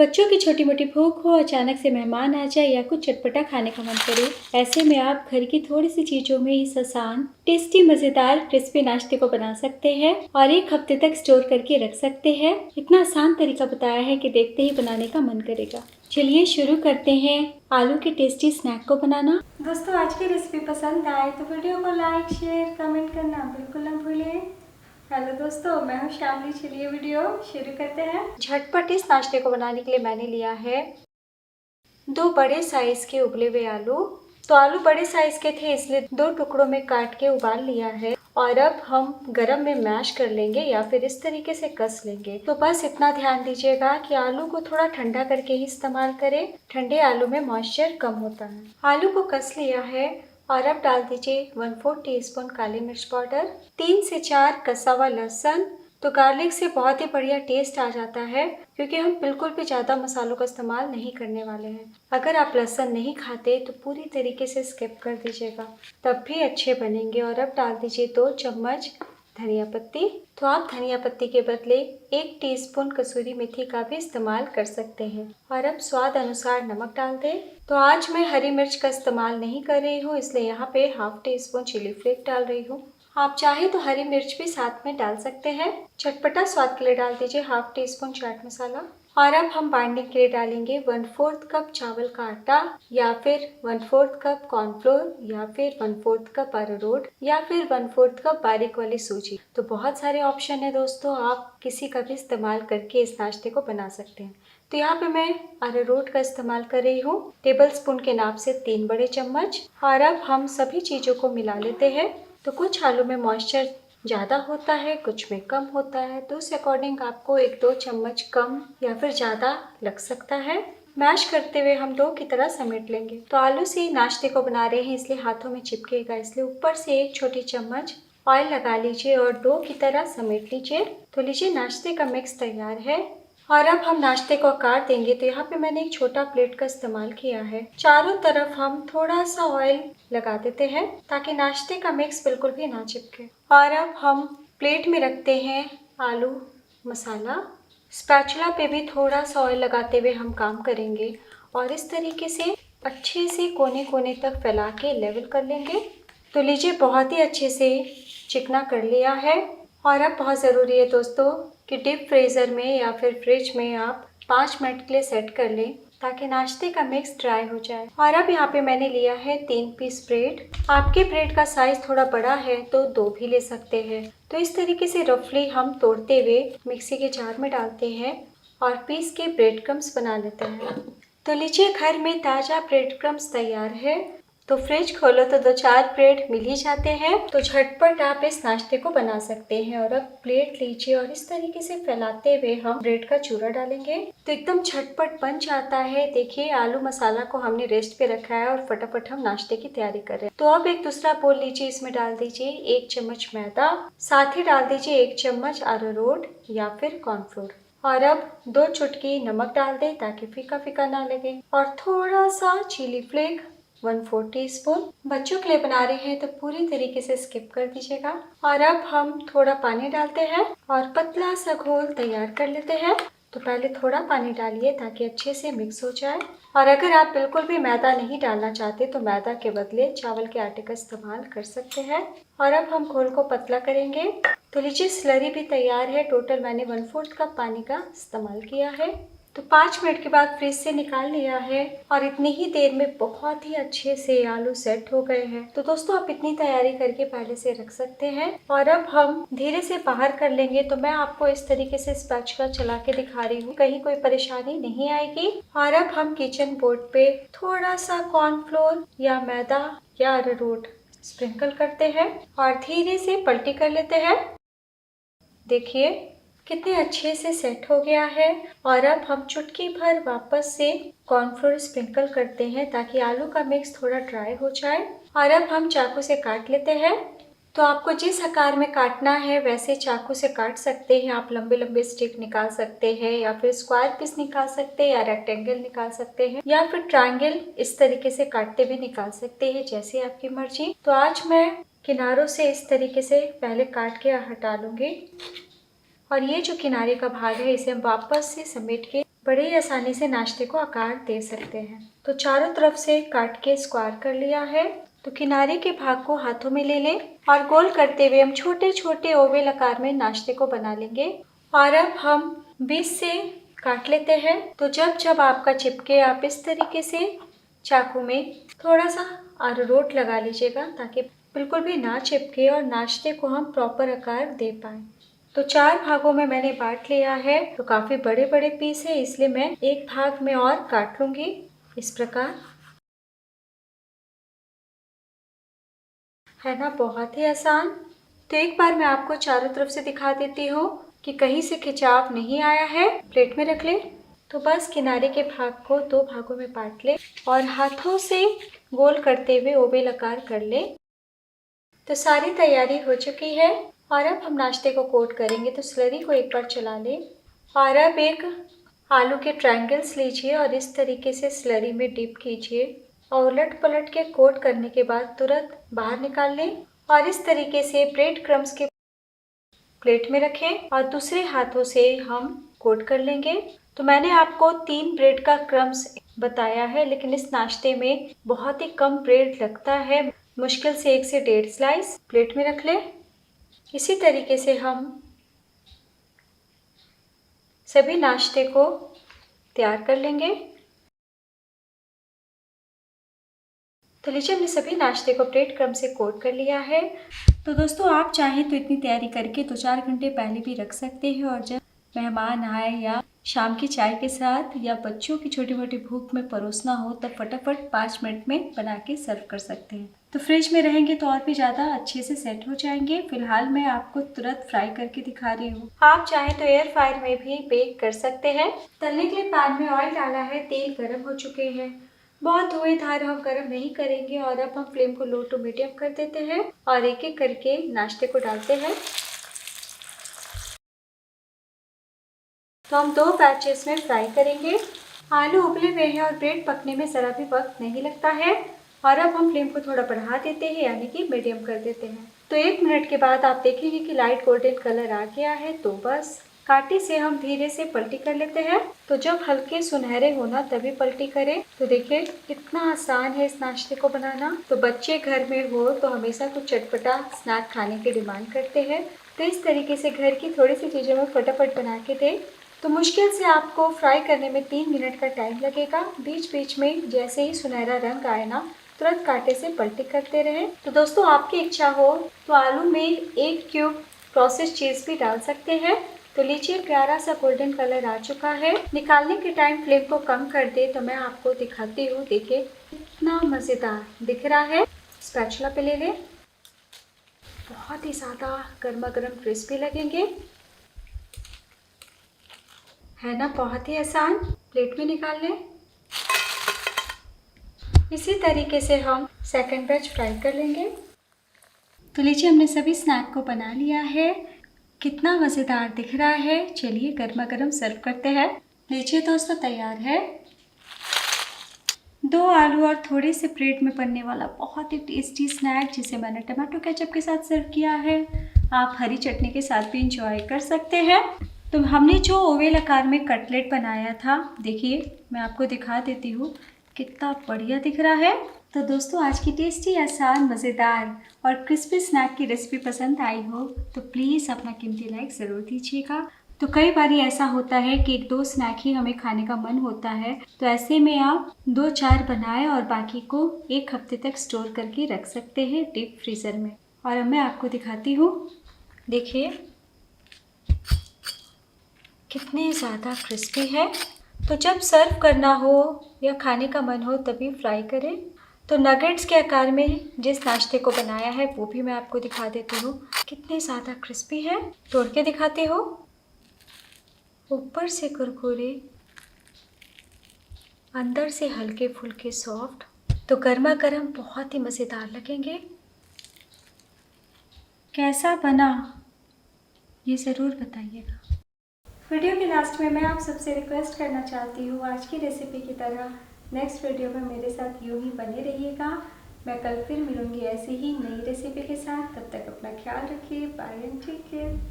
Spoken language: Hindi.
बच्चों की छोटी मोटी भूख हो, अचानक से मेहमान आ जाए या कुछ चटपटा खाने का मन करे, ऐसे में आप घर की थोड़ी सी चीजों में इस आसान, टेस्टी, मजेदार, क्रिस्पी नाश्ते को बना सकते हैं और 1 हफ्ते तक स्टोर करके रख सकते हैं। इतना आसान तरीका बताया है कि देखते ही बनाने का मन करेगा। चलिए शुरू करते हैं आलू के टेस्टी स्नैक को बनाना। दोस्तों, आज की रेसिपी पसंद आए तो वीडियो को लाइक, शेयर, कमेंट करना बिल्कुल न भूलें। हेलो दोस्तों, मैं हूँ शामली। चलिए वीडियो शुरू करते हैं। झटपट इस नाश्ते को बनाने के लिए मैंने लिया है 2 बड़े साइज के उबले हुए आलू। तो आलू बड़े साइज के थे इसलिए 2 टुकड़ों में काट के उबाल लिया है और अब हम गरम में मैश कर लेंगे या फिर इस तरीके से कस लेंगे। तो बस इतना ध्यान दीजिएगा कि आलू को थोड़ा ठंडा करके ही इस्तेमाल करें। ठंडे आलू में मॉइस्चर कम होता है। आलू को कस लिया है और अब डाल दीजिए 1/4 टीस्पून काली मिर्च पाउडर, 3 से 4 कसा हुआ लहसुन। तो गार्लिक से बहुत ही बढ़िया टेस्ट आ जाता है क्योंकि हम बिल्कुल भी ज़्यादा मसालों का इस्तेमाल नहीं करने वाले हैं। अगर आप लहसुन नहीं खाते तो पूरी तरीके से स्किप कर दीजिएगा, तब भी अच्छे बनेंगे। और अब डाल दीजिए 2 चम्मच धनिया पत्ती। तो आप धनिया पत्ती के बदले 1 टीस्पून कसूरी मेथी का भी इस्तेमाल कर सकते हैं। और अब स्वाद अनुसार नमक डाल दें। तो आज मैं हरी मिर्च का इस्तेमाल नहीं कर रही हूँ, इसलिए यहाँ पे 1/2 टीस्पून चिली फ्लेक्स डाल रही हूँ। आप चाहे तो हरी मिर्च भी साथ में डाल सकते हैं। चटपटा स्वाद के लिए डाल दीजिए 1/2 टीस्पून चाट मसाला। और अब हम बाइंडिंग के लिए डालेंगे 1/4 कप चावल का आटा या फिर 1/4 कप कॉर्नफ्लोर या फिर 1/4 कप अरारोट या फिर 1/4 कप बारीक वाली सूजी। तो बहुत सारे ऑप्शन है दोस्तों, आप किसी का भी इस्तेमाल करके इस नाश्ते को बना सकते हैं। तो यहाँ पे मैं अरारोट का इस्तेमाल कर रही हूँ, टेबल स्पून के नाप से 3 बड़े चम्मच। और अब हम सभी चीज़ों को मिला लेते हैं। तो कुछ आलू में मॉइस्चर ज़्यादा होता है, कुछ में कम होता है, तो उस अकॉर्डिंग आपको 1-2 चम्मच कम या फिर ज़्यादा लग सकता है। मैश करते हुए हम डो की तरह समेट लेंगे। तो आलू से नाश्ते को बना रहे हैं इसलिए हाथों में चिपकेगा, इसलिए ऊपर से 1 छोटी चम्मच ऑयल लगा लीजिए और डो की तरह समेट लीजिए। तो लीजिए, नाश्ते का मिक्स तैयार है। और अब हम नाश्ते को आकार देंगे। तो यहाँ पे मैंने एक छोटा प्लेट का इस्तेमाल किया है। चारों तरफ हम थोड़ा सा ऑयल लगा देते हैं ताकि नाश्ते का मिक्स बिल्कुल भी ना चिपके। और अब हम प्लेट में रखते हैं आलू मसाला। स्पैचुला पे भी थोड़ा सा ऑयल लगाते हुए हम काम करेंगे और इस तरीके से अच्छे से कोने कोने तक फैला के लेवल कर लेंगे। तो लीजिए, बहुत ही अच्छे से चिकना कर लिया है। और अब बहुत ज़रूरी है दोस्तों कि डीप फ्रीज़र में या फिर फ्रिज में आप 5 मिनट के लिए सेट कर लें ताकि नाश्ते का मिक्स ड्राई हो जाए। और अब यहाँ पे मैंने लिया है 3 पीस ब्रेड। आपके ब्रेड का साइज़ थोड़ा बड़ा है तो 2 भी ले सकते हैं। तो इस तरीके से रफली हम तोड़ते हुए मिक्सी के जार में डालते हैं और पीस के ब्रेड क्रम्स बना लेते हैं। तो लीजिए, घर में ताज़ा ब्रेड क्रम्स तैयार है। तो फ्रिज खोलो तो 2-4 ब्रेड मिल ही जाते हैं। तो झटपट आप इस नाश्ते को बना सकते हैं। और अब प्लेट लीजिए और इस तरीके से फैलाते हुए हम ब्रेड का चूरा डालेंगे तो एकदम झटपट बन जाता है। देखिए, आलू मसाला को हमने रेस्ट पे रखा है और फटाफट हम नाश्ते की तैयारी कर रहे हैं। तो अब एक दूसरा बोल लीजिए, इसमें डाल दीजिए 1 चम्मच मैदा, साथ ही डाल दीजिए 1 चम्मच अरारोट या फिर कॉर्नफ्लोर। और अब 2 चुटकी नमक डाल दें ताकि फीका फीका ना लगे और थोड़ा सा चिली फ्लेक्स 1/4 टीस्पून। बच्चों के लिए बना रहे हैं तो पूरी तरीके से स्किप कर दीजिएगा। और अब हम थोड़ा पानी डालते हैं और पतला सा घोल तैयार कर लेते हैं। तो पहले थोड़ा पानी डालिए ताकि अच्छे से मिक्स हो जाए। और अगर आप बिल्कुल भी मैदा नहीं डालना चाहते तो मैदा के बदले चावल के आटे का इस्तेमाल कर सकते हैं। और अब हम घोल को पतला करेंगे। तो लीजिए, स्लरी भी तैयार है। टोटल मैंने 1/4 कप पानी का इस्तेमाल किया है। तो 5 मिनट के बाद फ्रिज से निकाल लिया है और इतनी ही देर में बहुत ही अच्छे से आलू सेट हो गए हैं। तो दोस्तों, आप इतनी तैयारी करके पहले से रख सकते हैं। और अब हम धीरे से बाहर कर लेंगे। तो मैं आपको इस तरीके से स्पैचुला चला के दिखा रही हूँ, कहीं कोई परेशानी नहीं आएगी। और अब हम किचन बोर्ड पे थोड़ा सा कॉर्नफ्लोर या मैदा या अरारोट स्प्रिंकल करते हैं और धीरे से पलटी कर लेते हैं। देखिए, कितने अच्छे से सेट हो गया है। और अब हम चुटकी भर वापस से कॉर्नफ्लोर स्प्रिंकल करते हैं ताकि आलू का मिक्स थोड़ा ड्राई हो जाए। और अब हम चाकू से काट लेते हैं। तो आपको जिस आकार में काटना है वैसे चाकू से काट सकते हैं। आप लंबे लंबे स्टिक निकाल सकते हैं या फिर स्क्वायर पीस निकाल सकते हैं या रेक्टेंगल निकाल सकते हैं या फिर ट्रायंगल इस तरीके से काटते भी निकाल सकते हैं, जैसे आपकी मर्जी। तो आज मैं किनारों से इस तरीके से पहले काट के हटा लूंगी और ये जो किनारे का भाग है इसे हम वापस से समेट के बड़े ही आसानी से नाश्ते को आकार दे सकते हैं। तो चारों तरफ से काट के स्क्वायर कर लिया है। तो किनारे के भाग को हाथों में ले लें और गोल करते हुए हम छोटे छोटे ओवल आकार में नाश्ते को बना लेंगे। और अब हम बीच से काट लेते हैं। तो जब जब आपका चिपके आप इस तरीके से चाकू में थोड़ा सा अरारोट लगा लीजिएगा ताकि बिल्कुल भी ना चिपके और नाश्ते को हम प्रॉपर आकार दे पाए। तो 4 भागों में मैंने बांट लिया है। तो काफ़ी बड़े बड़े पीस है, इसलिए मैं एक भाग में और काट लूँगी इस प्रकार। है ना बहुत ही आसान। तो एक बार मैं आपको चारों तरफ से दिखा देती हूँ कि कहीं से खिंचाव नहीं आया है। प्लेट में रख ले। तो बस किनारे के भाग को 2 भागों में बांट ले और हाथों से गोल करते हुए ओवल आकार कर ले। तो सारी तैयारी हो चुकी है और अब हम नाश्ते को कोट करेंगे। तो स्लरी को एक बार चला ले और अब एक आलू के ट्रायंगल्स लीजिए और इस तरीके से स्लरी में डिप कीजिए और उलट पलट के कोट करने के बाद तुरंत बाहर निकाल लें और इस तरीके से ब्रेड क्रम्स के प्लेट में रखें और दूसरे हाथों से हम कोट कर लेंगे। तो मैंने आपको 3 ब्रेड का क्रम्स बताया है, लेकिन इस नाश्ते में बहुत ही कम ब्रेड लगता है, मुश्किल से 1 से 1.5 स्लाइस। प्लेट में रख लें। इसी तरीके से हम सभी नाश्ते को तैयार कर लेंगे। तो लीजिए हमने सभी नाश्ते को ब्रेड क्रम्ब से कोट कर लिया है। तो दोस्तों आप चाहें तो इतनी तैयारी करके 2-4 घंटे पहले भी रख सकते हैं और जब मेहमान आए या शाम की चाय के साथ या बच्चों की छोटी मोटी भूख में परोसना हो तब फटाफट 5 मिनट में बना के सर्व कर सकते हैं। तो फ्रिज में रहेंगे तो और भी ज़्यादा अच्छे से सेट हो जाएंगे। फिलहाल मैं आपको तुरंत फ्राई करके दिखा रही हूँ। आप चाहें तो एयर फ्रायर में भी बेक कर सकते हैं। तलने के लिए पैन में ऑयल डाला है, तेल गर्म हो चुके हैं। बहुत धुएंधार हम गर्म नहीं करेंगे और अब हम फ्लेम को लो टू मीडियम कर देते हैं और एक एक करके नाश्ते को डालते हैं। तो हम 2 बैचेस में फ्राई करेंगे। आलू उबले हुए हैं और ब्रेड पकने में ज़रा भी वक्त नहीं लगता है। और अब हम फ्लेम को थोड़ा बढ़ा देते हैं, यानी कि मीडियम कर देते हैं। तो 1 मिनट के बाद आप देखेंगे कि लाइट गोल्डन कलर आ गया है। तो बस कांटे से हम धीरे से पलटी कर लेते हैं। तो जब हल्के सुनहरे होना तभी पलटी करें। तो देखिए कितना आसान है इस नाश्ते को बनाना। तो बच्चे घर में हो तो हमेशा कुछ चटपटा स्नैक खाने की डिमांड करते हैं। तो इस तरीके से घर की थोड़ी सी चीज़ों में फटाफट बना के दें। तो मुश्किल से आपको फ्राई करने में 3 मिनट का टाइम लगेगा। बीच बीच में जैसे ही सुनहरा रंग आए ना तुरंत कांटे से पलटी करते रहें। तो दोस्तों आपकी इच्छा हो तो आलू में 1 क्यूब प्रोसेस चीज़ भी डाल सकते हैं। तो लीजिए प्यारा सा गोल्डन कलर आ चुका है। निकालने के टाइम फ्लेम को कम कर दे तो मैं आपको दिखाती हूँ। देखिए कितना मज़ेदार दिख रहा है। स्पैचुला पे ले लें। बहुत ही ज़्यादा गर्मा गर्म क्रिस्पी लगेंगे, है ना बहुत ही आसान। प्लेट में निकाल लें। इसी तरीके से हम सेकंड बैच फ्राई कर लेंगे। तो लीजिए हमने सभी स्नैक को बना लिया है। कितना मज़ेदार दिख रहा है। चलिए गर्मा गर्म सर्व करते हैं। लीजिए दोस्तों तैयार है 2 आलू और थोड़े से ब्रेड में बनने वाला बहुत ही टेस्टी स्नैक, जिसे मैंने टमाटो केचप के साथ सर्व किया है। आप हरी चटनी के साथ भी इंजॉय कर सकते हैं। तो हमने जो ओवल आकार में कटलेट बनाया था, देखिए मैं आपको दिखा देती हूँ कितना बढ़िया दिख रहा है। तो दोस्तों आज की टेस्टी, आसान, मज़ेदार और क्रिस्पी स्नैक की रेसिपी पसंद आई हो तो प्लीज़ अपना कीमती लाइक ज़रूर दीजिएगा। तो कई बार ऐसा होता है कि 1-2 स्नैक ही हमें खाने का मन होता है, तो ऐसे में आप 2-4 बनाएं और बाकी को 1 हफ्ते तक स्टोर करके रख सकते हैं डीप फ्रीज़र में। और अब मैं आपको दिखाती हूँ, देखिए कितने ज़्यादा क्रिस्पी है। तो जब सर्व करना हो या खाने का मन हो तभी फ्राई करें। तो नगेट्स के आकार में जिस नाश्ते को बनाया है वो भी मैं आपको दिखा देती हूँ। कितने ज़्यादा क्रिस्पी है। तोड़ के दिखाते हो, ऊपर से कुरकुरे, अंदर से हल्के फुल्के सॉफ्ट। तो गर्मा गर्म बहुत ही मज़ेदार लगेंगे। कैसा बना ये ज़रूर बताइएगा। वीडियो के लास्ट में मैं आप सबसे रिक्वेस्ट करना चाहती हूँ, आज की रेसिपी की तरह नेक्स्ट वीडियो में मेरे साथ यूँ ही बने रहिएगा। मैं कल फिर मिलूँगी ऐसी ही नई रेसिपी के साथ। तब तक अपना ख्याल रखिए। Bye and take care.